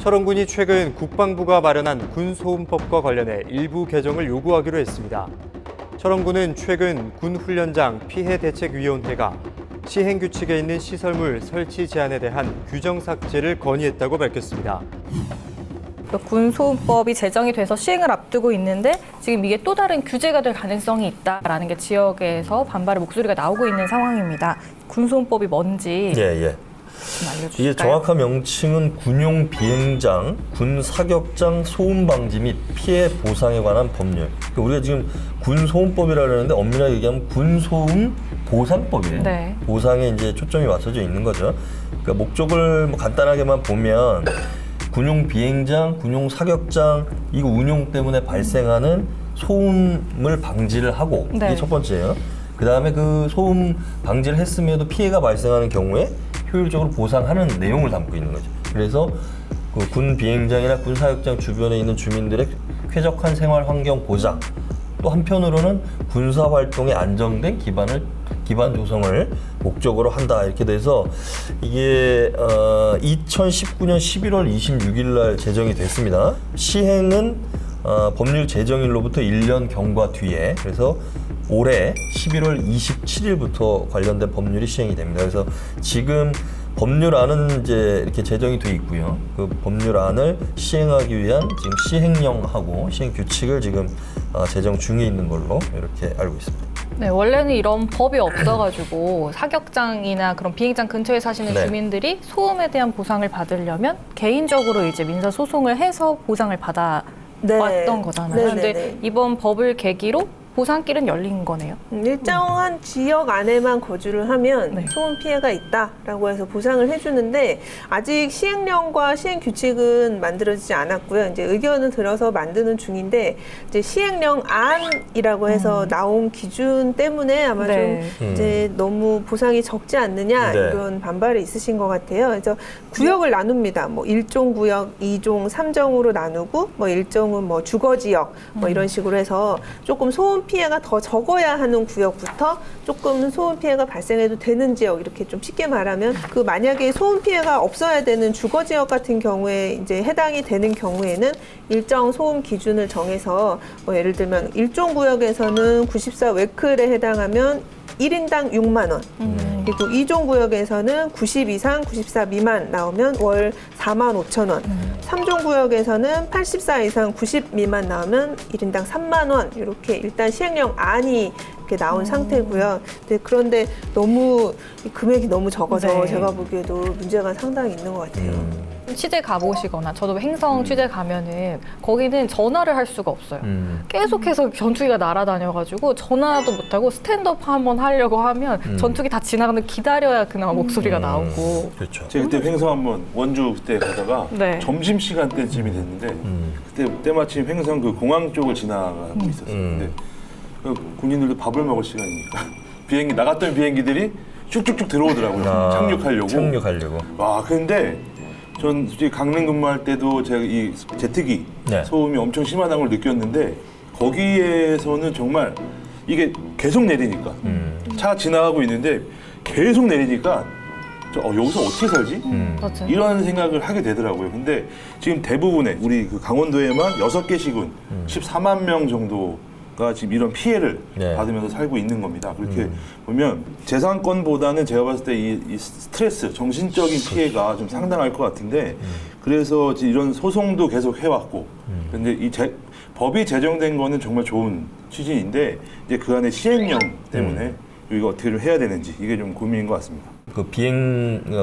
철원군이 최근 국방부가 마련한 군소음법과 관련해 일부 개정을 요구하기로 했습니다. 철원군은 최근 군훈련장 피해대책위원회가 시행규칙에 있는 시설물 설치 제한에 대한 규정 삭제를 건의했다고 밝혔습니다. 군소음법이 제정이 돼서 시행을 앞두고 있는데 지금 이게 또 다른 규제가 될 가능성이 있다라는 게 지역에서 반발의 목소리가 나오고 있는 상황입니다. 군소음법이 뭔지 좀 알려주실까요? 이게 정확한 명칭은 군용 비행장, 군 사격장 소음 방지 및 피해 보상에 관한 법률. 그러니까 우리가 지금 군소음법이라고 하는데 엄밀하게 얘기하면 군소음 보상법이에요. 네. 보상에 이제 초점이 맞춰져 있는 거죠. 그러니까 목적을 뭐 간단하게만 보면 군용 비행장, 군용 사격장 이거 운용 때문에 발생하는 소음을 방지를 하고 네. 이게 첫 번째예요. 그 다음에 그 소음 방지를 했음에도 피해가 발생하는 경우에 효율적으로 보상하는 내용을 담고 있는 거죠. 그래서 그 군 비행장이나 군 사격장 주변에 있는 주민들의 쾌적한 생활 환경 보장, 또 한편으로는 군사 활동에 안정된 기반 조성을 목적으로 한다 이렇게 돼서 이게 2019년 11월 26일 날 제정이 됐습니다. 시행은 법률 제정일로부터 1년 경과 뒤에 그래서 올해 11월 27일부터 관련된 법률이 시행이 됩니다. 그래서 지금 법률안은 이제 이렇게 제정이 돼 있고요. 그 법률안을 시행하기 위한 지금 시행령하고 시행 규칙을 지금 제정 중에 있는 걸로 이렇게 알고 있습니다. 네, 원래는 이런 법이 없어가지고 사격장이나 그런 비행장 근처에 사시는 네. 주민들이 소음에 대한 보상을 받으려면 개인적으로 이제 민사 소송을 해서 보상을 받아 왔던 거잖아요. 근데 이번 법을 계기로 보상길은 열린 거네요. 일정한 지역 안에만 거주를 하면 네. 소음 피해가 있다라고 해서 보상을 해주는데 아직 시행령과 시행 규칙은 만들어지지 않았고요. 이제 의견을 들어서 만드는 중인데 이제 시행령 안이라고 해서 나온 기준 때문에 아마 네. 좀 이제 너무 보상이 적지 않느냐 네. 이런 반발이 있으신 것 같아요. 그래서 구역을 나눕니다. 뭐 1종 구역, 2종, 3종으로 나누고 뭐 1종은 뭐 주거 지역 뭐 이런 식으로 해서 조금 소음 피해가 더 적어야 하는 구역부터 조금 소음 피해가 발생해도 되는 지역 이렇게 좀 쉽게 말하면 그 만약에 소음 피해가 없어야 되는 주거 지역 같은 경우에 이제 해당이 되는 경우에는 일정 소음 기준을 정해서 뭐 예를 들면 1종 구역에서는 94 웨클에 해당하면 1인당 6만 원. 그리고 2종 구역에서는 90 이상 94 미만 나오면 월 4만 5천 원. 3종 구역에서는 84 이상 90 미만 나오면 1인당 3만 원. 이렇게 일단 시행령 안이 이렇게 나온 상태고요. 그런데 너무 금액이 너무 적어서 네. 제가 보기에도 문제가 상당히 있는 것 같아요. 취재 가보시거나 저도 행성 취재 가면은 거기는 전화를 할 수가 없어요. 계속해서 전투기가 날아다녀가지고 전화도 못하고 스탠드업 한번 하려고 하면 전투기 다 지나가는 기다려야 그나마 목소리가 나오고. 그렇죠. 제가 그때 횡성 한번 원주 그때 가다가 네. 점심 시간 때쯤이 됐는데 그때 때마침 횡성 그 공항 쪽을 지나가고 있었어요. 근데 그 군인들도 밥을 먹을 시간이니까 비행기 나갔던 비행기들이 쭉쭉쭉 들어오더라고요. 착륙하려고. 와 근데 전 솔직히 강릉 근무할 때도 제가 이 제트기 네. 소음이 엄청 심하다는 걸 느꼈는데 거기에서는 정말 이게 계속 내리니까 차 지나가고 있는데 계속 내리니까 여기서 어떻게 살지? 맞아요. 이런 생각을 하게 되더라고요. 근데 지금 대부분의 우리 그 강원도에만 6개 시군 14만 명 정도가 지금 이런 피해를 네. 받으면서 살고 있는 겁니다. 그렇게 보면 재산권보다는 제가 봤을 때 이 스트레스, 정신적인 피해가 좀 상당할 것 같은데 그래서 이런 소송도 계속 해왔고 근데 이 법이 제정된 거는 정말 좋은 취지인데 이제 그 안에 시행령 때문에 이거 어떻게 좀 해야 되는지 이게 좀 고민인 것 같습니다. 그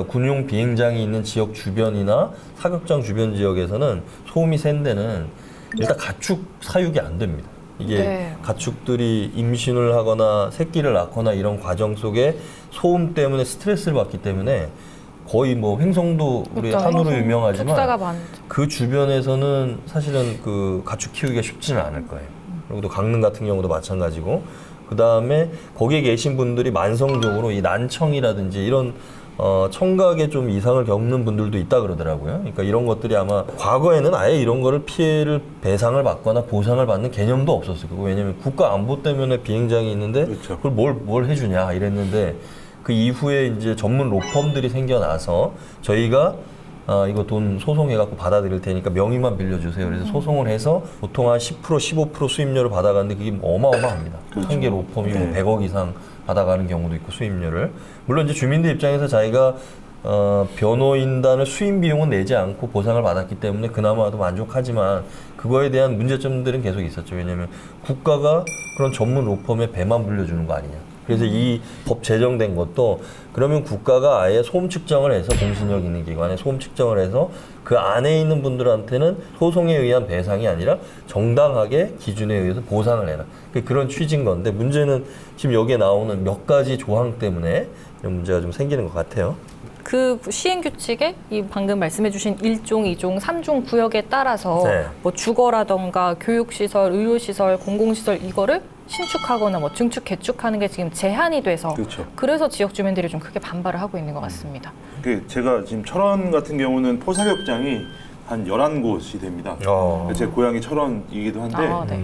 군용 비행장이 있는 지역 주변이나 사격장 주변 지역에서는 소음이 센 데는 일단 가축 사육이 안 됩니다. 이게 네. 가축들이 임신을 하거나 새끼를 낳거나 이런 과정 속에 소음 때문에 스트레스를 받기 때문에 거의 뭐 횡성도 우리 그렇죠. 한우로 축사가 유명하지만 많죠. 그 주변에서는 사실은 그 가축 키우기가 쉽지는 않을 거예요. 그리고 또 강릉 같은 경우도 마찬가지고 그 다음에 거기에 계신 분들이 만성적으로 이 난청이라든지 이런 청각에 좀 이상을 겪는 분들도 있다 그러더라고요. 그러니까 이런 것들이 아마 과거에는 아예 이런 거를 피해를 배상을 받거나 보상을 받는 개념도 없었을 거고 왜냐면 국가 안보 때문에 비행장이 있는데 그렇죠. 그걸 뭘 해주냐 이랬는데 그 이후에 이제 전문 로펌들이 생겨나서 저희가 이거 돈 소송해갖고 받아들일 테니까 명의만 빌려주세요. 그래서 소송을 해서 보통 한 10% 15% 수임료를 받아가는데 그게 어마어마합니다. 한 개 로펌이 뭐 100억 이상 받아가는 경우도 있고 수임료를. 물론 이제 주민들 입장에서 자기가 변호인단을 수임 비용은 내지 않고 보상을 받았기 때문에 그나마도 만족하지만 그거에 대한 문제점들은 계속 있었죠. 왜냐하면 국가가 그런 전문 로펌에 배만 불려주는 거 아니냐. 그래서 이 법 제정된 것도 그러면 국가가 아예 소음 측정을 해서 공신력 있는 기관에 소음 측정을 해서 그 안에 있는 분들한테는 소송에 의한 배상이 아니라 정당하게 기준에 의해서 보상을 해라. 그런 취지인 건데 문제는 지금 여기에 나오는 몇 가지 조항 때문에 이런 문제가 좀 생기는 것 같아요. 그 시행 규칙에 이 방금 말씀해주신 1종, 2종, 3종 구역에 따라서 네. 뭐 주거라던가 교육시설, 의료시설, 공공시설 이거를 신축하거나 뭐 증축, 개축하는 게 지금 제한이 돼서 그렇죠. 그래서 지역 주민들이 좀 크게 반발을 하고 있는 것 같습니다. 제가 지금 철원 같은 경우는 포사격장이 한 11곳이 됩니다. 제 고향이 철원이기도 한데 네.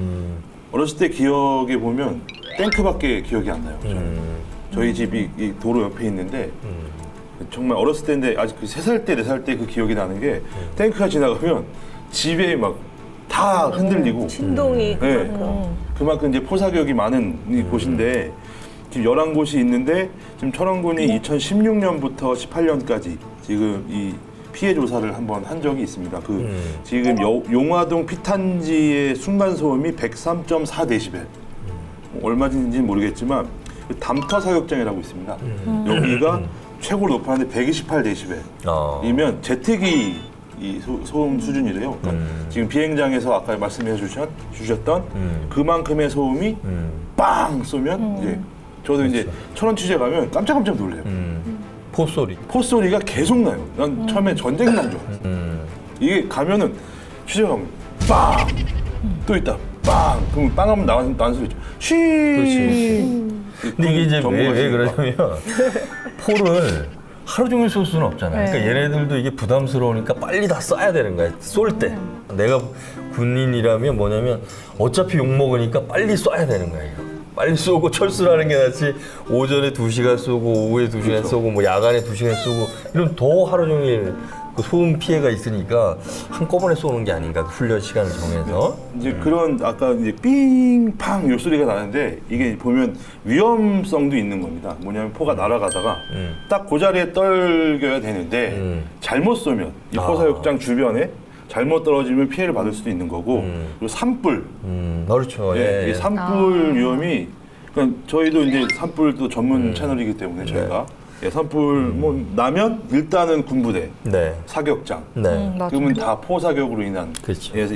어렸을 때 기억에 보면 탱크밖에 기억이 안 나요. 저는. 저희 집이 이 도로 옆에 있는데 정말 어렸을 때인데 아직 그 3살 때, 4살 때 그 기억이 나는 게 탱크가 지나가면 집에 막 다 흔들리고 진동이 네. 그만큼 이제 포사격이 많은 이 곳인데 지금 11곳이 있는데 지금 철원군이 2016년부터 18년까지 지금 이 피해 조사를 한번 한 적이 있습니다. 지금 용화동 피탄지의 순간 소음이 103.4dB. 얼마인지는 모르겠지만 그 담터 사격장이라고 있습니다. 여기가 최고로 높았는데 128dB이면 제트기 이 소음 수준이래요. 그러니까 지금 비행장에서 아까 말씀해 주셨던 그만큼의 소음이 빵 쏘면 이제 저도 이제 철원 취재 가면 깜짝 놀래요. 포소리가 계속 나요. 난 처음에 전쟁 난 줄 알았어. 이게 가면은 취재 가면 빵! 또 있다. 빵! 그럼 빵 하면 나는 소리죠. 쉬! 근데 이게 이제 정보가 왜 있으니까. 그러냐면 포를 하루 종일 쏠 수는 없잖아요. 네. 그러니까 얘네들도 이게 부담스러우니까 빨리 다 쏴야 되는 거야. 쏠 때. 내가 군인이라면 뭐냐면 어차피 욕먹으니까 빨리 쏴야 되는 거예요. 빨리 쏘고 철수하는 게 낫지 오전에 2시간 쏘고 오후에 2시간 그렇죠. 쏘고 뭐 야간에 2시간 쏘고 이러면 더 하루 종일 그 소음 피해가 있으니까 한꺼번에 쏘는 게 아닌가 그 훈련 시간을 정해서 이제 그런 아까 이제 삥팡 요 소리가 나는데 이게 보면 위험성도 있는 겁니다. 뭐냐면 포가 날아가다가 딱 그 자리에 떨겨야 되는데 잘못 쏘면 이 포사격장 주변에 잘못 떨어지면 피해를 받을 수도 있는 거고 그리고 산불 그렇죠. 이 산불 위험이 그러니까 저희도 이제 산불도 전문 채널이기 때문에 저희가 산불 뭐 나면 일단은 군부대 네. 사격장 네. 맞아요. 그러면 다 포사격으로 인한 그렇죠. 그래서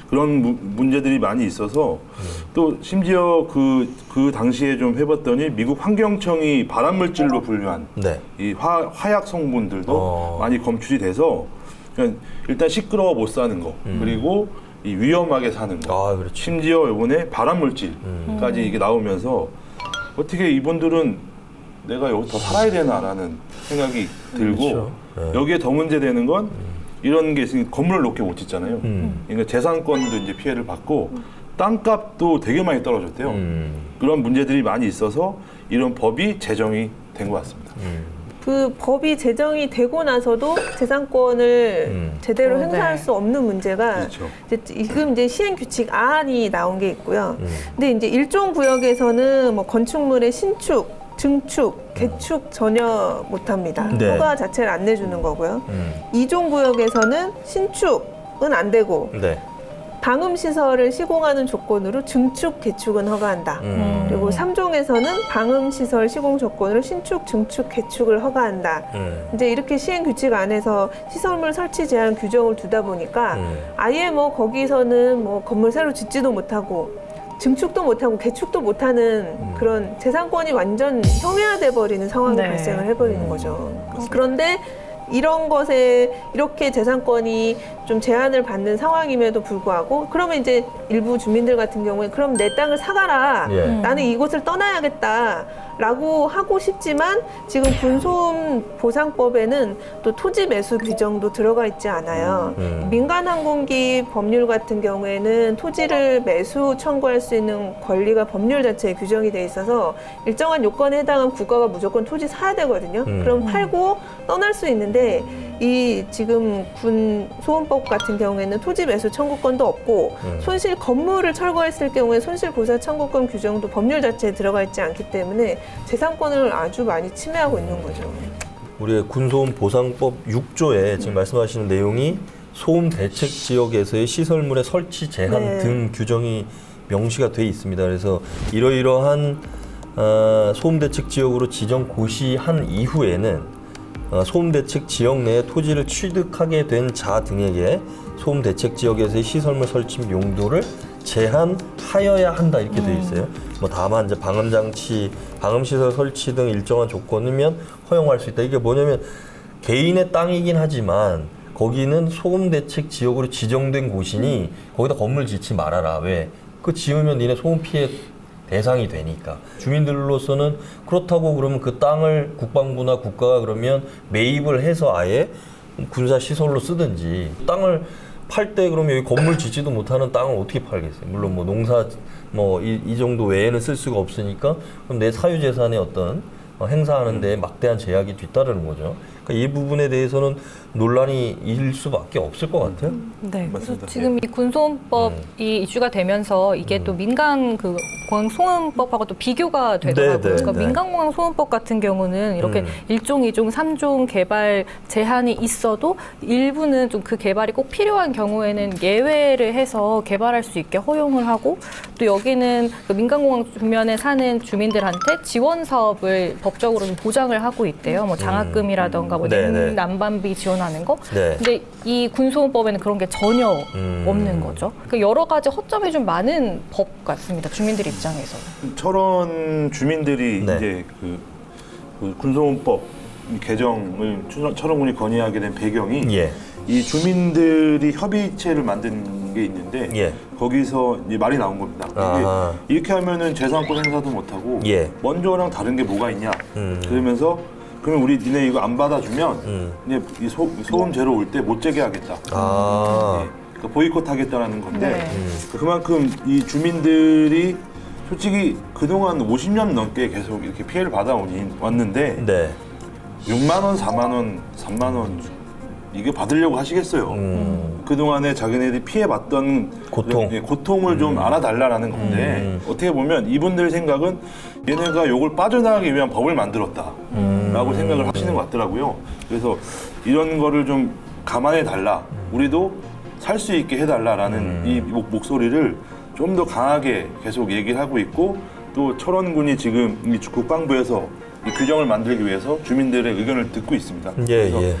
그런 문제들이 많이 있어서 또 심지어 그 당시에 좀 해봤더니 미국 환경청이 발암물질로 분류한 네. 이 화약 성분들도 많이 검출이 돼서 그러니까 일단 시끄러워 못 사는 거 그리고 이 위험하게 사는 거 그렇죠. 심지어 이번에 발암물질까지 이게 나오면서 어떻게 이분들은 내가 여기 더 살아야 되나라는 생각이 들고 그렇죠. 네. 여기에 더 문제되는 건 이런 게 있으니 건물을 높게 못 짓잖아요. 그러니까 재산권도 이제 피해를 받고 땅값도 되게 많이 떨어졌대요. 그런 문제들이 많이 있어서 이런 법이 제정이 된 것 같습니다. 그 법이 제정이 되고 나서도 재산권을 제대로 네. 행사할 수 없는 문제가 그렇죠. 이제 지금 이제 시행 규칙 안이 나온 게 있고요. 근데 이제 일종 구역에서는 뭐 건축물의 신축, 증축, 개축 전혀 못합니다. 네. 허가 자체를 안 내주는 거고요. 2종 구역에서는 신축은 안 되고 네. 방음 시설을 시공하는 조건으로 증축, 개축은 허가한다. 그리고 3종에서는 방음 시설 시공 조건으로 신축, 증축, 개축을 허가한다. 이제 이렇게 시행 규칙 안에서 시설물 설치 제한 규정을 두다 보니까 아예 뭐 거기서는 뭐 건물 새로 짓지도 못하고 증축도 못하고 개축도 못하는 그런 재산권이 완전 형해화돼 버리는 상황이 네. 발생을 해버리는 거죠. 그런데 이런 것에 이렇게 재산권이 좀 제한을 받는 상황임에도 불구하고 그러면 이제 일부 주민들 같은 경우에 그럼 내 땅을 사가라. 예. 나는 이곳을 떠나야겠다. 라고 하고 싶지만 지금 군소음 보상법에는 또 토지 매수 규정도 들어가 있지 않아요. 민간항공기 법률 같은 경우에는 토지를 매수 청구할 수 있는 권리가 법률 자체에 규정이 돼 있어서 일정한 요건에 해당한 국가가 무조건 토지 사야 되거든요. 그럼 팔고 떠날 수 있는데 이 지금 군 소음법 같은 경우에는 토지 매수 청구권도 없고 손실 건물을 철거했을 경우에 손실 보상 청구권 규정도 법률 자체에 들어가 있지 않기 때문에 재산권을 아주 많이 침해하고 있는 거죠. 우리의 군소음 보상법 6조에 지금 말씀하시는 내용이 소음 대책 지역에서의 시설물의 설치 제한 네. 등 규정이 명시가 돼 있습니다. 그래서 이러이러한 소음 대책 지역으로 지정 고시한 이후에는 소음 대책 지역 내에 토지를 취득하게 된 자 등에게 소음 대책 지역에서의 시설물 설치 용도를 제한하여야 한다 이렇게 돼 있어요. 뭐 다만 이제 방음 장치, 방음 시설 설치 등 일정한 조건이면 허용할 수 있다. 이게 뭐냐면 개인의 땅이긴 하지만 거기는 소음 대책 지역으로 지정된 곳이니 거기다 건물 짓지 말아라. 왜? 그 지으면 니네 소음 피해 대상이 되니까. 주민들로서는 그렇다고 그러면 그 땅을 국방부나 국가가 그러면 매입을 해서 아예 군사 시설로 쓰든지 땅을 팔 때 그러면 여기 건물 짓지도 못하는 땅을 어떻게 팔겠어요? 물론 뭐 농사 뭐 이 정도 외에는 쓸 수가 없으니까 그럼 내 사유재산의 어떤 행사하는 데 막대한 제약이 뒤따르는 거죠. 그러니까 이 부분에 대해서는 논란이 일 수밖에 없을 것 같아요. 네, 그래서 맞습니다. 지금 이 군소음법이 이슈가 되면서 이게 또 민간 그 공항 소음법하고 또 비교가 되더라고요. 네, 네, 그러니까 네. 민간 공항 소음법 같은 경우는 이렇게 1종, 2종, 3종 개발 제한이 있어도 일부는 좀 그 개발이 꼭 필요한 경우에는 예외를 해서 개발할 수 있게 허용을 하고 또 여기는 그 민간 공항 주변에 사는 주민들한테 지원 사업을 법적으로 좀 보장을 하고 있대요. 뭐 장학금이라던가 뭐 네, 네. 난방비 지원하는 거. 네. 근데 이 군소음법에는 그런 게 전혀 없는 거죠. 그 여러 가지 허점이 좀 많은 법 같습니다. 주민들 입장에서. 철원 주민들이 네. 이제 그 군소음법 개정을 철원군이 건의하게 된 배경이 예. 이 주민들이 협의체를 만든 게 있는데 예. 거기서 이제 말이 나온 겁니다. 아하. 이게 이렇게 하면은 재산권 행사도 못하고 예. 먼저랑 다른 게 뭐가 있냐 그러면서 그러면 우리 니네 이거 안 받아주면 이제 이 소음 제로 올 때 못 재게 하겠다. 아. 그러니까 보이콧 하겠다라는 건데 네. 그만큼 이 주민들이 솔직히 그동안 50년 넘게 계속 이렇게 피해를 왔는데 네. 6만 원, 4만 원, 3만 원 이게 받으려고 하시겠어요. 그동안에 자기네들이 피해봤던 고통. 고통을 좀 알아달라라는 건데 어떻게 보면 이분들 생각은 얘네가 요걸 빠져나가기 위한 법을 만들었다라고 생각을 하시는 것 같더라고요. 그래서 이런 거를 좀 감안해 달라. 우리도 살 수 있게 해달라라는 이 목소리를 좀 더 강하게 계속 얘기를 하고 있고 또 철원군이 지금 이 국방부에서 이 규정을 만들기 위해서 주민들의 의견을 듣고 있습니다. 예, 그래서 예.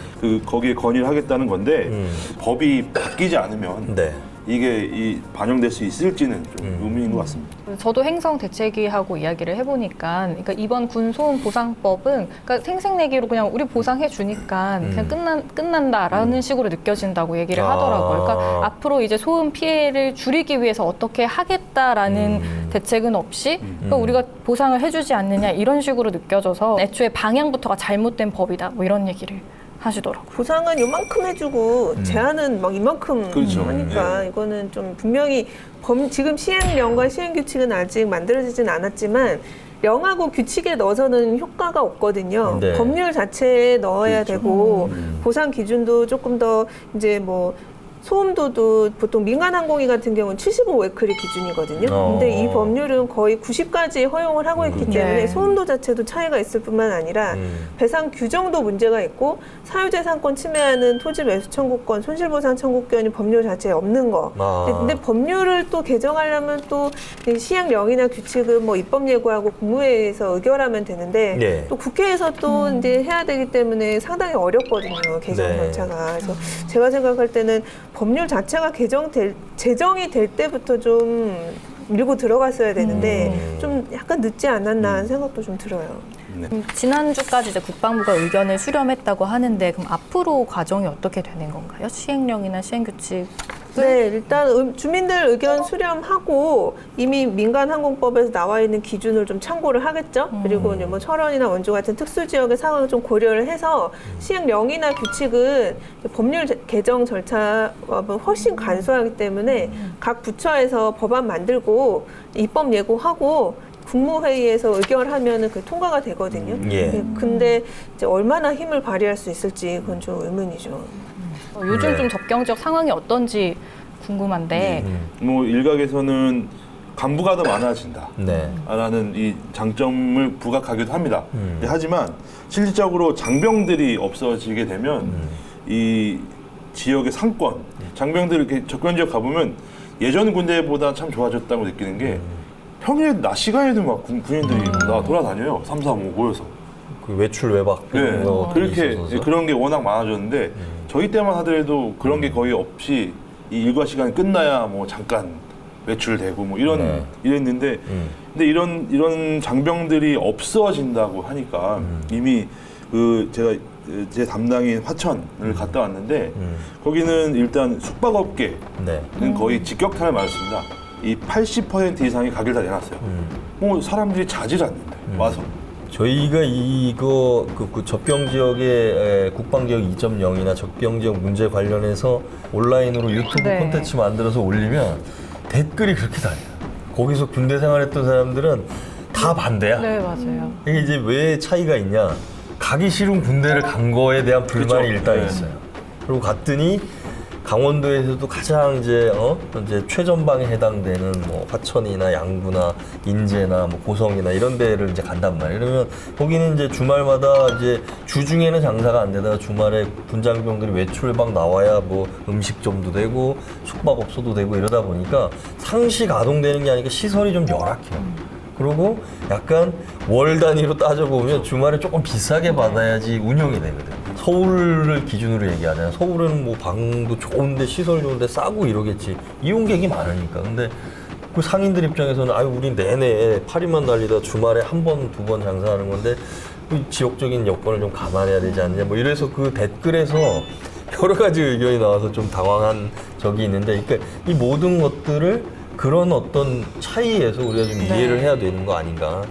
거기에 건의를 하겠다는 건데 법이 바뀌지 않으면 네. 이게 반영될 수 있을지는 좀 의문인 것 같습니다. 저도 행성 대책위하고 이야기를 해보니까, 그러니까 이번 군소음 보상법은 그러니까 생색내기로 그냥 우리 보상해 주니까 그냥 끝난다라는 식으로 느껴진다고 얘기를 하더라고요. 그러니까 앞으로 이제 소음 피해를 줄이기 위해서 어떻게 하겠다라는 대책은 없이 그러니까 우리가 보상을 해주지 않느냐 이런 식으로 느껴져서 애초에 방향부터가 잘못된 법이다 뭐 이런 얘기를 하시더라고요. 보상은 요만큼 해주고 제한은 막 이만큼 그렇죠. 하니까 이거는 좀 분명히 지금 시행령과 시행규칙은 아직 만들어지진 않았지만 령하고 규칙에 넣어서는 효과가 없거든요. 네. 법률 자체에 넣어야 그렇죠. 되고 보상 기준도 조금 더 이제 뭐 소음도도 보통 민간 항공기 같은 경우는 75웨크리 기준이거든요. 근데 이 법률은 거의 90까지 허용을 하고 있기 때문에 네. 소음도 자체도 차이가 있을 뿐만 아니라 배상 규정도 문제가 있고 사유재산권 침해하는 토지 매수 청구권, 손실보상 청구권이 법률 자체에 없는 거. 근데 법률을 또 개정하려면 또 시행령이나 규칙은 뭐 입법 예고하고 국무회의에서 의결하면 되는데 네. 또 국회에서 또 이제 해야 되기 때문에 상당히 어렵거든요. 개정 네. 절차가. 그래서 제가 생각할 때는 법률 자체가 제정이 될 때부터 좀 밀고 들어갔어야 되는데 좀 약간 늦지 않았나 하는 생각도 좀 들어요. 지난주까지 이제 국방부가 의견을 수렴했다고 하는데 그럼 앞으로 과정이 어떻게 되는 건가요? 시행령이나 시행규칙? 네, 일단 주민들 의견 수렴하고 이미 민간항공법에서 나와 있는 기준을 좀 참고를 하겠죠. 그리고 이제 뭐 철원이나 원주 같은 특수 지역의 상황을 좀 고려를 해서 시행령이나 규칙은 법률 개정 절차와 훨씬 간소하기 때문에 각 부처에서 법안 만들고 입법 예고하고 국무회의에서 의결하면은 그 통과가 되거든요. 예. 근데 이제 얼마나 힘을 발휘할 수 있을지 그건 좀 의문이죠. 요즘 네. 좀 접경지역 상황이 어떤지 궁금한데 뭐 일각에서는 간부가 더 많아진다. 네. 라는 이 장점을 부각하기도 합니다. 하지만 실질적으로 장병들이 없어지게 되면 이 지역의 상권, 장병들 이렇게 접경 지역 가보면 예전 군대보다 참 좋아졌다고 느끼는 게 평일 낮 시간에도 막 군인들이 돌아다녀요. 3, 4, 5 모여서. 그 외출 외박 네, 이런 거 그렇게 있어서. 그런 게 워낙 많아졌는데 저희 때만 하더라도 그런 게 거의 없이 이 일과 시간이 끝나야 뭐 잠깐 외출되고 뭐 네. 이랬는데 근데 이런 장병들이 없어진다고 하니까 이미 그 제가 제 담당인 화천을 갔다 왔는데 거기는 일단 숙박업계는 네. 거의 직격탄을 맞았습니다. 이 80% 이상이 가게를 다 내놨어요. 뭐 사람들이 자질 않는데 와서. 저희가 이거 그 접경 지역의 국방 지역 2.0이나 접경 지역 문제 관련해서 온라인으로 유튜브 네. 콘텐츠 만들어서 올리면 댓글이 그렇게 달려요. 거기서 군대 생활했던 사람들은 다 반대야. 네 맞아요. 이게 이제 왜 차이가 있냐? 가기 싫은 군대를 간 거에 대한 불만이 그쵸. 일단 네. 있어요. 그리고 갔더니 강원도에서도 가장 이제 최전방에 해당되는 뭐 화천이나 양구나 인제나 뭐 고성이나 이런 데를 이제 간단 말이에요. 그러면 거기는 이제 주말마다 이제 주중에는 장사가 안 되다가 주말에 군장병들이 외출방 나와야 뭐 음식점도 되고 숙박업소도 되고 이러다 보니까 상시 가동되는 게 아니라 시설이 좀 열악해요. 그리고 약간 월 단위로 따져보면 주말에 조금 비싸게 받아야지 운영이 되거든. 서울을 기준으로 얘기하잖아요. 서울은 뭐 방도 좋은데 시설 좋은데 싸고 이러겠지. 이용객이 많으니까. 근데 그 상인들 입장에서는 아유 우리 내내 파리만 달리다 주말에 한 번, 두 번 장사하는 건데 그 지역적인 여건을 좀 감안해야 되지 않냐. 뭐 이래서 그 댓글에서 여러 가지 의견이 나와서 좀 당황한 적이 있는데 그러니까 이 모든 것들을 그런 어떤 차이에서 우리가 좀 이해를 해야 되는 거 아닌가